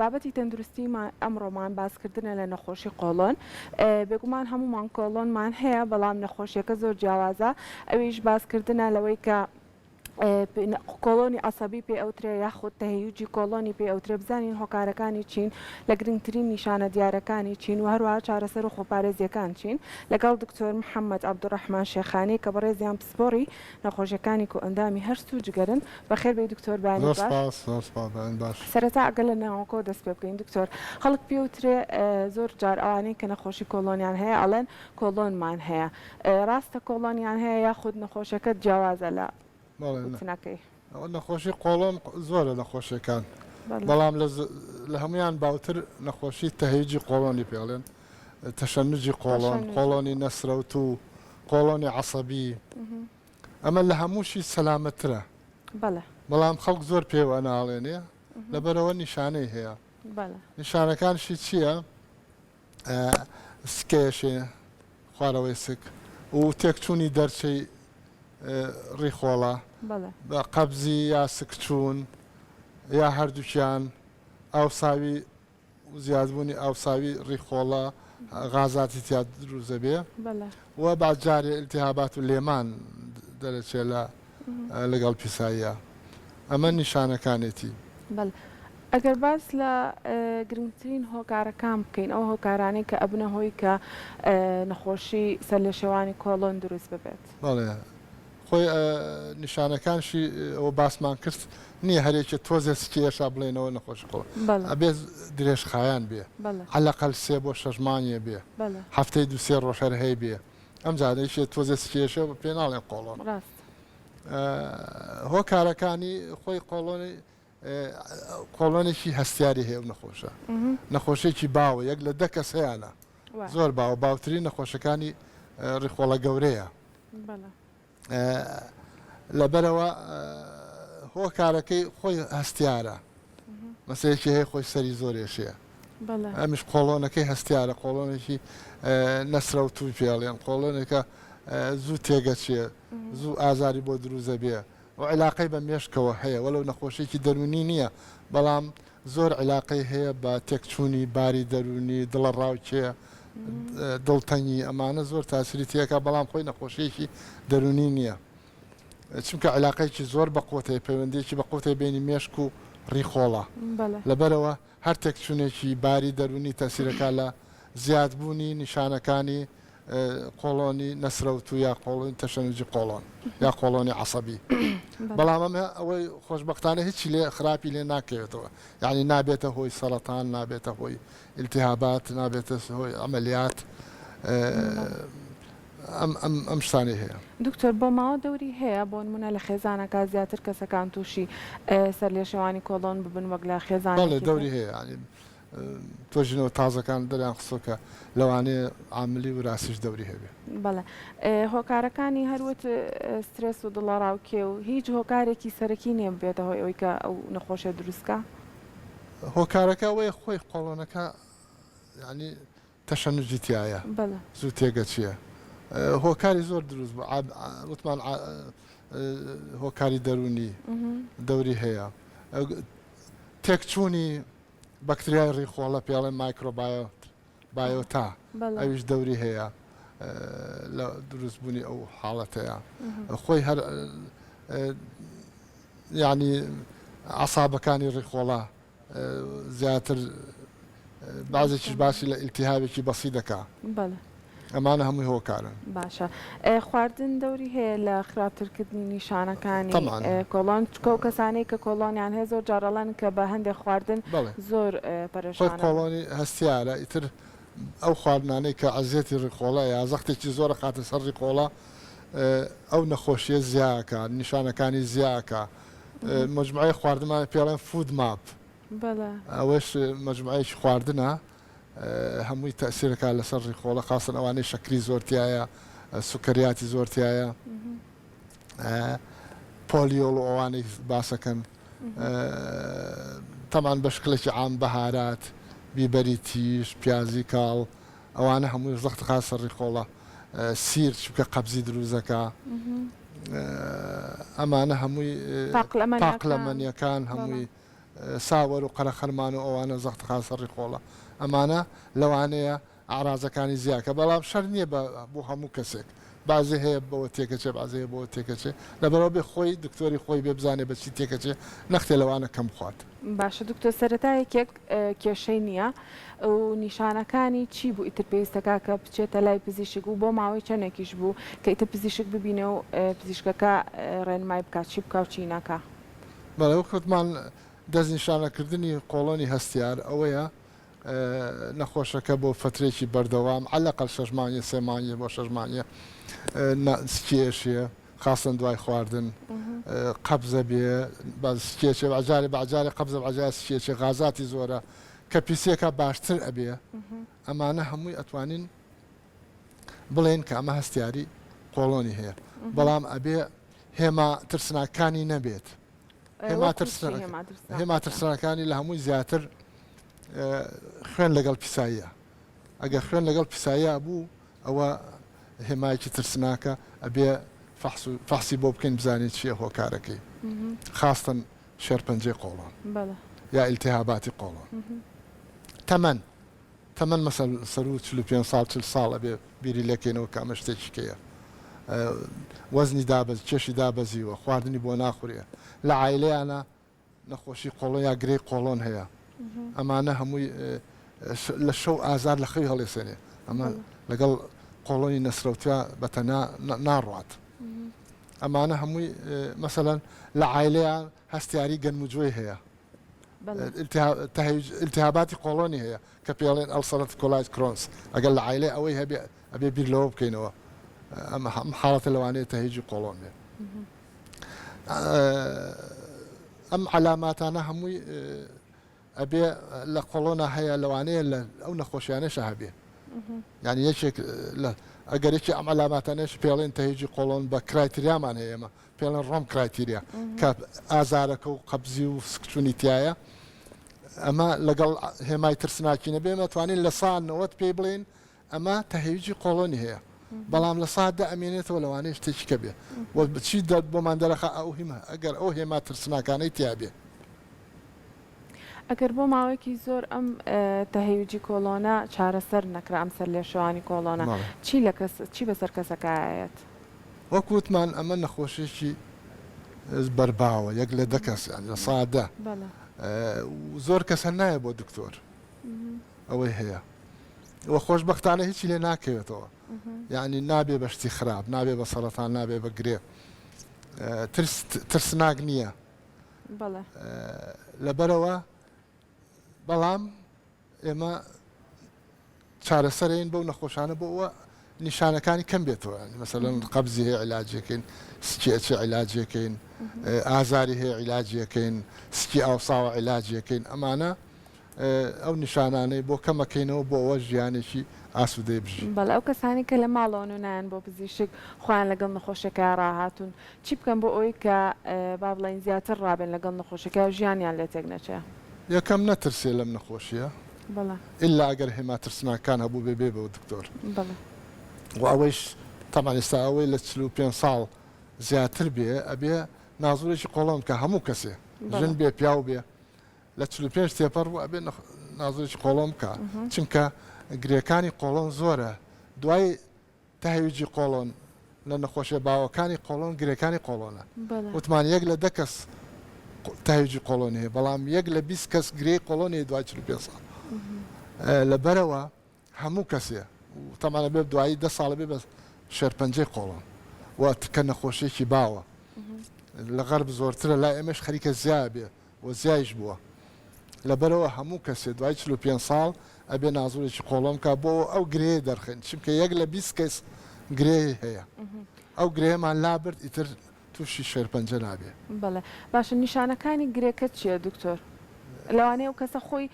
بابەتی تەندروستیمان ئەمڕۆمان باسکردنە لە نەخۆشی قۆڵۆن. بێگومان هەمومان کۆڵۆنمان هەیە، بەڵام نەخۆشیەکە زۆر جیاوازە. ئەویش باسکردنە لەوەی کە کۆڵۆنی عەسەبی پێ ئەوترێ یاخود تەهەیوجی کۆڵۆنی پێ ئەوترێ. بزانین هۆکارەکانی چین، لە گرنگترین نیشانە دیارەکانی چین و هەروەها چارەسەر و خۆپارێزیەکان چین، لەگەڵ دکتۆر محەممەد عەبدوڕەحمان شێخانی کە بەڕێزیان پسپۆڕی نەخۆشیەکانی ئەندامی هەرست و جگەرن. بەخێر بێ دکتۆر بانی باش. سەرەتا ئەگەر لە ناوەکۆ دەست پێ بکەین دکتۆر. خەڵک پێوترێ زۆر جار ئەوانەی کە نەخۆشی کۆڵۆنیان هەیە ئەڵێن کۆڵۆنمان هەیە. ڕاستە کۆڵۆنیان هەیە یاخود نەخۆشیەکەت جیاوازە لە وتنەکەی؟ نەخۆشی قۆڵۆن زۆرە نەخۆشیەکان، بەڵام لە هەمویان باوتر نەخۆشی تەهەیوجی قۆڵۆنی پێڵێن، تەشەنجی قۆڵۆن، قۆڵۆنی نەسرەوت و قۆڵۆنی عەسەبی. ئەمە لە هەمووشی سەلامەترە، بەڵام خەڵک زۆر پێوە ناڵێنێ لەبەرەوە نیشانەی هەیە. نیشانەکانشی چییە؟ سکێشێ، خواردەوەی سک و تێکچوونی دەرچەی ڕیخۆڵە، بە قەبزی یا سکچوون یا هەردووکیان، ئاوساوی زیادبوونی ئاوساوی ڕیخۆڵە، غازاتی تیا دروزە بێ و باجارێ ئیلتیهابات و لێمان دەرەچێت لەگەڵ پیساییە. ئەمە نیشانەکانێتی. ئەگەر باس لە گرنگترین هۆکارەکان بکەین، ئەو هۆکارانەی کە ئەبنە هۆی کە نەخۆشی سەر لە شێوانی کۆڵۆن دروست ببێت. بەڵێ خۆی نیشانەکانشی ئەوە باسمان کرد نییە هەرێکە تۆزە سکێشا بڵێنەوە نەخۆشی قۆڵ. ئەبێ درێژخایان بێ، حەلەقەل 3 بۆ 6 مانگێ بێ، هەفتەی 2-3 ڕۆژ هەر هەیە بێ. ئەم جارێکێ تۆزە سکێشە پێ ناڵێن قۆڵۆن. هۆکارەکانی خۆی قۆڵۆنێکی هەستیاری هەیە و نەخۆشە، نەخۆشێکی باوە، یەک لە 10 کەس هەیەە، زۆر باوە، باوترین نەخۆشەکانی ڕیخۆڵە گەورەیە. لەبەرەوە هۆکارەکەی خۆی هەستیارە، مەسەیەکی هەیە خۆی سەری زۆرێشەیە. ئەمیش قۆڵۆنەکەی هەستیارە، قۆڵۆنێکی نەسرە و توی پێڵێن، قۆڵۆنێکە زوو تێگەچێ، زوو ئازاری بۆ دروزە بێ و عیلاقەی بە مێشکەوە هەیە، وەلەو نەخۆشیێکی دەرونی نییە، بەڵام زۆر عیلاقەی هەیە بە تێکچوونی باری دەرونی، دڵە ڕاوچێ، دڵتەنگی، ئەمانە زۆر تاسیری تێکە، بەڵام خۆی نەخۆشیێکی دەرونی نییە. چونکە عیلاقەیەکی زۆر بەقوتەیە، پەیوەندیەکی بەقوتەی بینی مێشک و ڕیخۆڵە. لەبەرەوە هەر تێکچوونێکی باری دەرونی تەسیرەکە لە زیادبوونی نیشانەکانی قۆڵۆنی نەسرەوت و یا قۆڵۆنی تەشەنجی قۆڵۆن یا قۆڵۆنی عەسەبی. بەڵام ئەمە ئەوەی خۆشبەختانە هیچی لێ خراپی لێ ناکەوێتەوە، یعنی نابێتە هۆی سەرەتان، نابێتە هۆی ئیلتیهابات، نابێتە هۆی ئەمەلیات. ئەم شتانەی هەیە. دکتۆر بۆ ماوە دەوری هەیە بۆ نمونە لە خێزانەکە زیاتر کەسەکان تووشی سەر لێ شێوانی کۆڵۆن ببن وەک لە خێزانێکی تر؟ دەوری هەیە، تۆژینەوە تازەکان دەریان خستۆکە لەوانەیە عاملی و راسیش دەوری هەبێ. بەڵێ هۆکارەکانی هەروەت سترێس و دڵەڕاوکێ و هیچ هۆکارێکی سەرەکی نییە بێتە هۆی ئەوەی کە ئەو نەخۆشیە دروستکە؟ هۆکارەکە ئەوەیە خۆی قۆڵۆنەکە ینی تەشەنجی تایە، زوو تێگەچیە. هۆکاری زۆر دروست بوو، وتمان هۆکاری دەرونی دەوری هەیە، تێکچوونی بەکتریای ڕیخۆڵە پێڵێن مایکرۆبایۆتا، ئەویش دەوری هەیە لە دروستبوونی ئەو حاڵەتەیە. خۆی هەر ینی عەسابەکانی ڕیخۆڵە زیاتر بازێکیش باسی لە ئیلتیهابێکی بەسیط دەکا. ئەمانە هەمووی هۆکارن. باشە. خواردن دەوری هەیە لە خراپترکردنی نیشانەکانی کۆڵۆن، چکە و کەسانەی کە کۆڵۆنیان هەیە زۆر جارەڵەن کە بە هەندێک خواردن زۆر پەرێشانن. کۆڵۆنی هەستیارە، ئیتر ئەو خواردنانەی کە عەزیەتی ڕیخۆڵە یا زەختێکی زۆرە خاتە سەر ڕیخۆڵە، ئەو نەخۆشیە زیاکە، نیشانەکانی زیاکە. مجموعەی خواردنمان پێڵێن فود ماپ، ئەوەش مجموعەیەکی خواردنە، هەمووی تەسیرەکە لەسەر ڕیخۆڵە، خاصن ئەوانەی شەکری زۆرتایە، سوکەریاتی زۆرتایە، پۆلیۆڵ و ئەوانەی باسەکەن، تەمان بە شکلێکی عام بەهارات، بیبەری تیژ، پیازی کاڵ، ئەوانە هەمووی زەخت خاصە ڕیخۆڵە، سیر چونکە قەبزی دروزەکە، ئەمانە هەمووی پاقلەمەنیەکان هەمووی ساوەر و قەرەخەرمان و ئەوانە زەختەخان سەڕی خۆڵە ئەمانە لەوانەیە ئاڕازەکانی زیاکە بەڵام شەر نییە بۆ هەموو کەسێک بازی هەیە بەوە تێکەچێ بازەیە بەوە تێکەچێ لەبەرەوە بێ خۆی دکتۆری خۆی بێ بزانێ بەچی تێکەچێ نەختێ لەوانە کەم خوات. باشە دکتۆر سەرەتایەکێک کێشەی نییە و نیشانەکانی چی بوو ئیتر پێویستەکە کە بچێتە لای پزیشک و بۆ ماوەی چەندێکیش بوو کە ئیتر پزیشک ببینێ و پزیشکەکە ڕێنمای بکات چی بکە و چی ناکە. بەڵێ وەکوتمان دەستنیشانەکردنی قۆڵۆنی هەستیار ئەوەیە نەخۆشەکە بۆ فترێکی بەردەوام عەلەقەل 6 مانگە 3 مانگە بۆ 6 مانگە سکێشیە خاصن دوای خواردن قەبزە بێ سکێچێ بەجارێ قەبزە بەجار سکێچێ غازاتی زۆرە کە پیسێکە باشتر ئەبێ ئەمانە هەمووی ئەتوانین بڵێن کە ئەمە هەستیاری قۆڵۆنی هەیە بەڵام ئەبێ هێما ترسناکانی نەبێت هێما ترسناکانی لە هەمووی زیاتر خوێن لەگەڵ پیساییە ئەگەر خوێن لەگەڵ پیساییە بوو ئەوە هێمایکی ترسناکە ئەبێ فحسی بۆ بکەین بزانێت چیە هۆکارەکەی خاستن شێرپەنجەی قۆڵۆن یا ئیلتیهاباتی قۆڵۆن تەمەن مەسەل سەر و 45 ساڵ 40 ساڵ ئەبێ بیری لەکەینەوە کە ئەمە شتێکیکەیە وەزنی دابەز کێشی دابەزیوە خواردنی بۆ ناخورێ لە عایلەیانە نەخۆشی قۆڵۆن یا گرەی قۆڵۆن هەیە ئەمانە هەمووی لە شەو ئازار لە خەوی هەڵێسێنێ ئەمە لەگەڵ قۆڵۆنی نەسرەوتیا بەتەنیا ناڕات ئەمانە هەمووی مەسەلەن لە عایلەیان هەستیاری گەنموجۆی هەیە التهاباتی قۆڵۆنی هەیە کە پێڵێن ئەڵسەرەت کۆلایت کرۆنس ئەگەر لە عایلێ ئەوەی هەبێ ئەبێ بیر لەوە بکەینەوە ئەمە حاڵەتە لەوانەیە تەهیجی قۆڵۆن بێ ئەم علاماتانە هەمووی ئەبێ لە قۆڵۆنە هەیە لەوانەیە لە ئەو نەخۆشیانەشە هەبێ یعنی یەکێک ئەگەرێکی ئەم علاماتانەش پێڵێن تەهیجی قۆڵۆن بە کرایتریامان هەیە ئێمە پێڵێن ڕۆم کرایتیریا کە ئازارەکە و قەبزی و سکچوونی تایە ئەمە لەگەڵ هێمای ترسناکی نەبێ ئەتوانین لە ساعت 90 پێی بڵێن ئەمە تەهیجی قۆڵۆنی هەیە بەڵام لە ساعتدا ئەمێنێتەوە لەوانەیە شتێکی کە بێ چی بۆمان دەرەخە ئەو هیمە ئەگەر ئەو هێما ترسناکانەی تیا بێ ئەگەر بۆ ماوەیەکی زۆر ئەم تەهیوجی کۆڵۆنە چارەسەر نەکرا ئەم سەر لێشەوانی کۆڵۆنە چی بەسەر کەسەکایەت وەکوتمان ئەمە نەخۆشیێکی بەرباوە یەک لە دەکەس لە ساعتدا زۆر کەسە نایە بۆ دکتۆر ئەوەی هەیە وە خۆشبەختانە هیچی لێ ناکەوێتەوە یعنی نابێ بە شتی خراپ نابێ بە سەرەتان نابێ بە گرێ ترسناک نییە لەبەرەوە بەڵام ئێمە چارەسەرین بەو نەخۆشانە بۆ ئەوە نیشانەکانی کەم بێتەوە مەسەلەن قەبزی هەیە عیلاجەکەین سکێچی عیلاجەکەین ئازاری هەیە عیلاجیەکەین سکی ئاوساوە عیلاجیەکەین ئەمانە ئەو نیشانانەی بۆ کەمەکەینەوە بۆ ئەوە ژیانێکی ئاسوودەی بژی بەڵێ ئەو کەسانی کە لە ماڵەوە نایەن بۆ پزیشک خۆیان لەگەڵ نەخۆشەکە ڕاهاتون چی بکەم بۆ ئەوەی کە با بڵێن زیاتر ڕابێن لەگەڵ نەخۆشەکە ژیانیان لێ تێک نەچێ یەکەم نەترسێ لەم نەخۆشیە ئللا ئەگەر هێما ترسناکان هەبوو بێ بۆ دکتۆر و ئەوەیش تەمان ئێستا ئەوەی لە 45 ساڵ زیاتر بێ ئەبێ نازوورێکی قۆڵۆن کە هەموو کەسێ ژن بێ پیاو بێ لە 45 تێپەڕ بوو ئەبێ نازوورێکی قۆڵۆن بکە چونکە گرێکانی قۆڵۆن زۆرە دوای تەهیوجی قۆڵۆن لە نەخۆشیە باوەکانی قۆڵۆن گرێکانی قۆڵۆنە وتمان یەک لە 10 کەس تەهیوجی قۆڵۆن هەیە بەڵام یەک لە 20 کەس گرێی قۆڵۆنی دوای 45 ساڵ لەبەرەوە هەموو کەسێ تەمانە بێ دوایی 10 ساڵە بێ بە شێرپەنجەی قۆڵۆن و کە نەخۆشیێکی باوە لە غەرب زۆرترە لای ئێمەش خەریکە زیای بێ و زیایش بووە لەبەرەوە هەموو کەسێ دوای 45 ساڵ ئەبێ نازوورێکی قۆڵۆن کە بۆ ئەو گرێ دەرخێن چونکە یەک لە 20 کەس گرێ هەیە ئەو گرێمان لابرد ئیتر تووشی شێرپەنجە نابێ بەڵێ باشە نیشانەکانی گرێکە چییە دکتۆر لەوانەیە و کەسە خۆی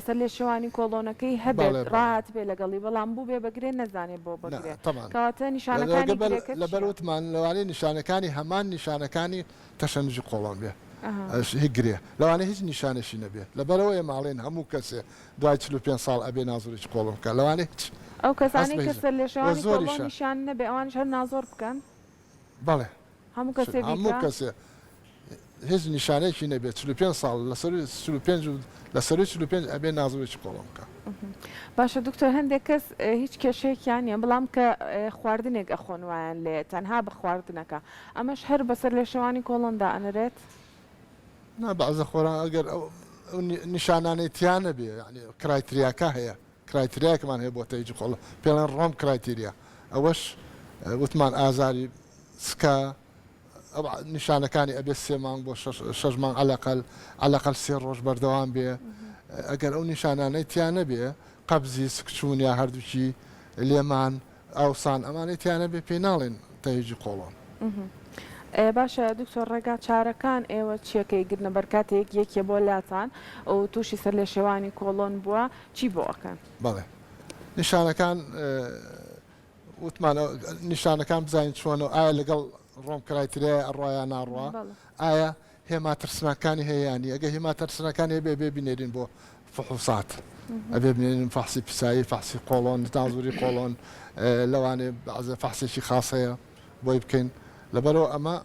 سەر لێ شێوانی کۆڵۆنەکەی هەبێت ڕاهات بێ لەگەڵی بەڵام بوو بێ بەگرێ نەزانێت بۆ بگرێت کەواتە نیشانەکانی لەبەروتمان لەوانەیە نیشانەکانی هەمان نیشانەکانی تەشەنجی قۆڵۆن بێ هیچ گرێ لەوانەیە هیچ نیشانەشی نەبێت لەبەرەوە ماڵێن هەموو کەسێ دوای 45 ساڵ ئەبێ نازوورێکی قۆڵۆن بکە لەوانەیە هیچ ئەو کەسانی کە سەر لێ شێوانی کۆڵۆن نیشان نەبێ ئەوانش هەر نازۆر بکەن بەڵێ هەموو کەسێ هەموو کەسێ هیچ نیشانەیەکی نەبێت 45 ساڵ لە سەروی 45 ئەبێ نازوێکی قۆڵۆن بکە. باشە دکتۆر هەندێک کەس هیچ کێشەیەکیان نیە بەڵام کە خواردنێک ئەخۆن وایان لێ تەنها بە خواردنەکە ئەمەش هەر بەسەر لە شێوانی کۆڵۆندا ئەنرێت؟ بەعزە خۆران ئەگەر نیشانانەی تیانە بێ ینی کرایتریاکە هەیە کرایتریاکەمان هەیە بۆ تەیجی قۆڵە پێڵێن ڕۆم کرایتیریا ئەوەش وتمان ئازاری سکە نیشانەکانی ئەبێ 3 مانگ بۆ 6 مانگ عەلەقەل 3 ڕۆژ بەردەوام بێ ئەگەر ئەو نیشانانەی تیانە بێ قەبزی سکچوون یا هەردووکی لێمان ئاوسان ئەمانەی تیانە بێ پێی ناڵێن تەیجی قۆڵۆن. باشە دکتۆر ڕێگا چارەکان ئێوە چیەکەی گرنە بەرکاتێک یەکێ بۆ لاتان ئەو تووشی سەر لە شێوانی کۆڵۆن بووە چی بۆ ئەەکەن؟ بەڵێ نیشانەکان وتمان نیشانەکان بزانین چۆنەوە ئایا لەگەڵ ڕۆم کرایتریای ئەڕۆیان ناڕوە ئایا هێما ترسنەکانی هەیەیانی ئەگە هێما ترسنەکانی هەبێ بێ بینێرین بۆ فحوسات ئەبێ بنێرین فحسی پیسایی فحسی قۆڵۆن تازوری قۆڵۆن لەوانێ بەعزە فحسێکی خاص هەیە بۆی بکەین لەبەرەوە ئەمە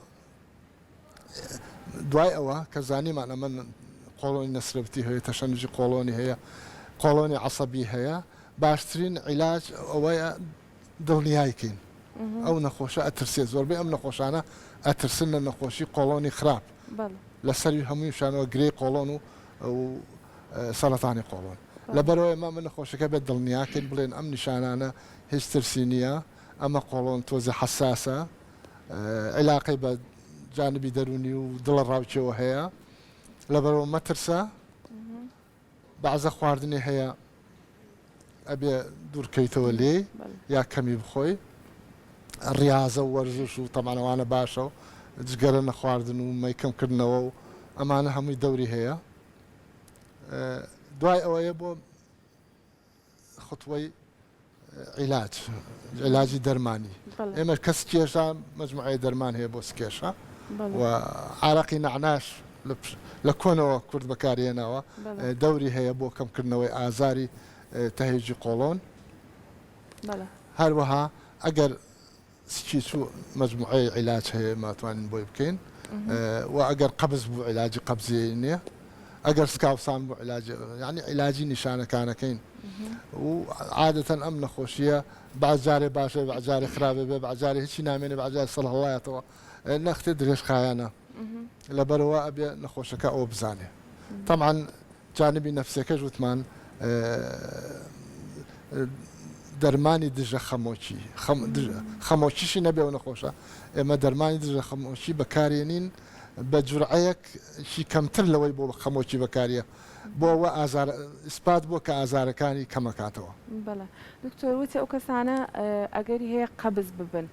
دوای ئەوە کە زانیمان ئەمە قۆڵۆنی نەسرەتی هەیە تەشەنجی قۆڵۆنی هەیە قۆڵۆنی عەسەبی هەیە باشترین عیلاج ئەوەیە دڵنیایکەین ئەو نەخۆشە ئەترسێت زۆربەی ئەم نەخۆشانە ئەترسن لە نەخۆشی قۆڵۆنی خراپ لەسەروی هەموویشانەوە گرەی قۆڵۆن و سەرەتانی قۆڵۆن لەبەرەوەی ئەمە من نەخۆشەکە بێت دڵنیاکەین بڵێن ئەم نیشانانە هیچ ترسی نییە ئەمە قۆڵۆن تۆزی حەساسە علاقەی بە جانبی دەرونی و دڵە ڕاوچەوە هەیە لەبەرەوە مەترسە بەعزە خواردنی هەیە ئەبێ دوورکەیتەوە لێ یا کەمی بخۆی ڕاضە و وەرزش و تەمانەوانە باشە و جگەرە نەخواردن و مەیکەمکردنەوە و ئەمانە هەمووی دەوری هەیە دوای ئەوەیە بۆ خوتوەی عیلاجی دەرمانی ئێمە کەس کێشە مەجموعەی دەرمان هەیە بۆ سکێشە و عارەقی نەعناش لە کۆنەوە کورد بەکارهێناوە دەوری هەیە بۆ کەمکردنەوەی ئازاری تەهێجی قۆڵۆن هەروەها ئەگەر سکی چوو مەجموعەی عیلاج هەیە ماتوانین بۆی بکەین و ئەگەر قەبز بوو عیلاجی قەبزی نییە ئەگەر سکاوسان بوو یعنی عیلاجی نیشانەکانەکەین و عادەتەن ئەم نەخۆشیە بەعجارێ باشە بەعجارێ خراپێ بێ بەعجارێ هیچی نامێنێ بەعجار سەڵهەڵایەتەوە نەختێ درێژخایانە لەبەرەوە ئەبێ نەخۆشەکە ئەوە بزانێ طبعاً جانبی نەفسەکەش وتمان دەرمانی دژە خەمۆکی خەمۆکیشی نەبێ و نەخۆشە ئێمە دەرمانی دژە خەمۆکی بەکارێنین بە جورعەیەکی کەمتر لەوەی بۆ خەمۆکی بەکاریە بۆ ئەوە ئیسپات بووە کە ئازارەکانی کەمەکاتەوە. بەڵێ دکتۆر وتە ئەو کەسانە ئەگەری هەیە قەبز ببن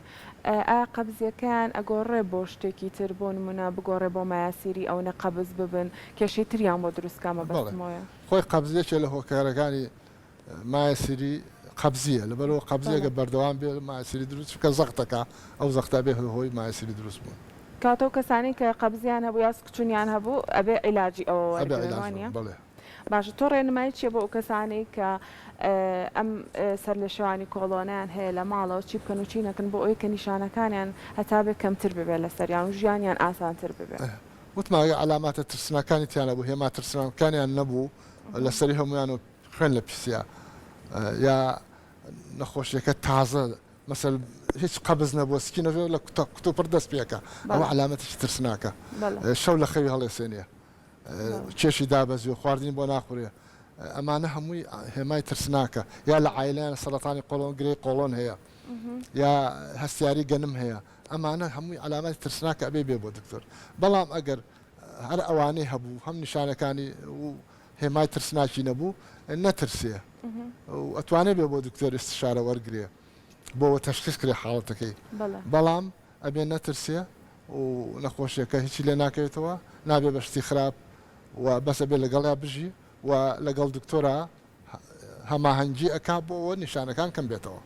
ئایا قەبزیەکان ئەگۆڕێ بۆ شتێکی تر بۆ نمونە بگۆڕێ بۆ مایاسیری ئەو نە قەبز ببن کێشەی تریان بۆ دروستکامە بەڵێ خۆی قەبزیەکێ لە هۆکارەکانی مایاسیری قەبزیە لەبەرەوە قەبزیەکە بەردەوام بێ مایاسیری دروست کە زەختەکە ئەو زەختە بێ هۆی مایاسیری دروست بوون. کاتەوە کەسانی کە قەبزیان هەبوو یا سکچوونیان هەبوو ئەبێ عیلاجی ئەوەوانە باشە تۆ ڕێنمای چیە بۆ ئەو کەسانی کە ئەم سەر لە شێوانی کۆڵۆنیان هەیە لە ماڵەوە چی بکەن و چی نەکەن بۆ ئەوی کە نیشانەکانیان هەتا بێ کەمتر ببێت لە سەریان و ژیانیان ئاسانتر ببێت وتماگە علاماتە ترسنەکانی تیانە بوو هێما ترسنەکانیان نەبوو لەسەری هەمویان و خوێن لە پیسیا یا نەخۆشیەکە تازە مەسەل هیچ قەبز نەبووە سکی نەژێ لە کتۆپڕ دەست پێەکە ئەوە علامەتێکی ترسناکە شەو لە خەوی هەڵێسێنێ کێشی دابەزی و خواردنی بۆ ناخورێ ئەمانە هەمووی هێمای ترسناکە یا لە عایلەیان سەرەتانی قۆڵۆن گرەی قۆڵۆن هەیە یا هەستیاری گەنم هەیە ئەمانە هەمووی علامەتی ترسناکە ئەبێ بێ بۆ دکتۆر بەڵام ئەگەر هەر ئەوانەی هەبوو هەم نیشانەکانی و هێمای ترسناکی نەبوو نەترسێ و ئەتوانێت بێ بۆ دکتۆر استشارە وەرگێ بۆ تەشخیص کرێ حاڵەتەکەی بەڵام ئەبێ نەترسێ و نەخۆشیەکە هیچی لێ ناکەوێتەوە نابێ بەشتی خراپ و بەسە بێ لەگەڵیا بژی و لەگەڵ دکتۆرە هەماهەنگی ئەکا بۆەوە نیشانەکان کەم بێتەوە.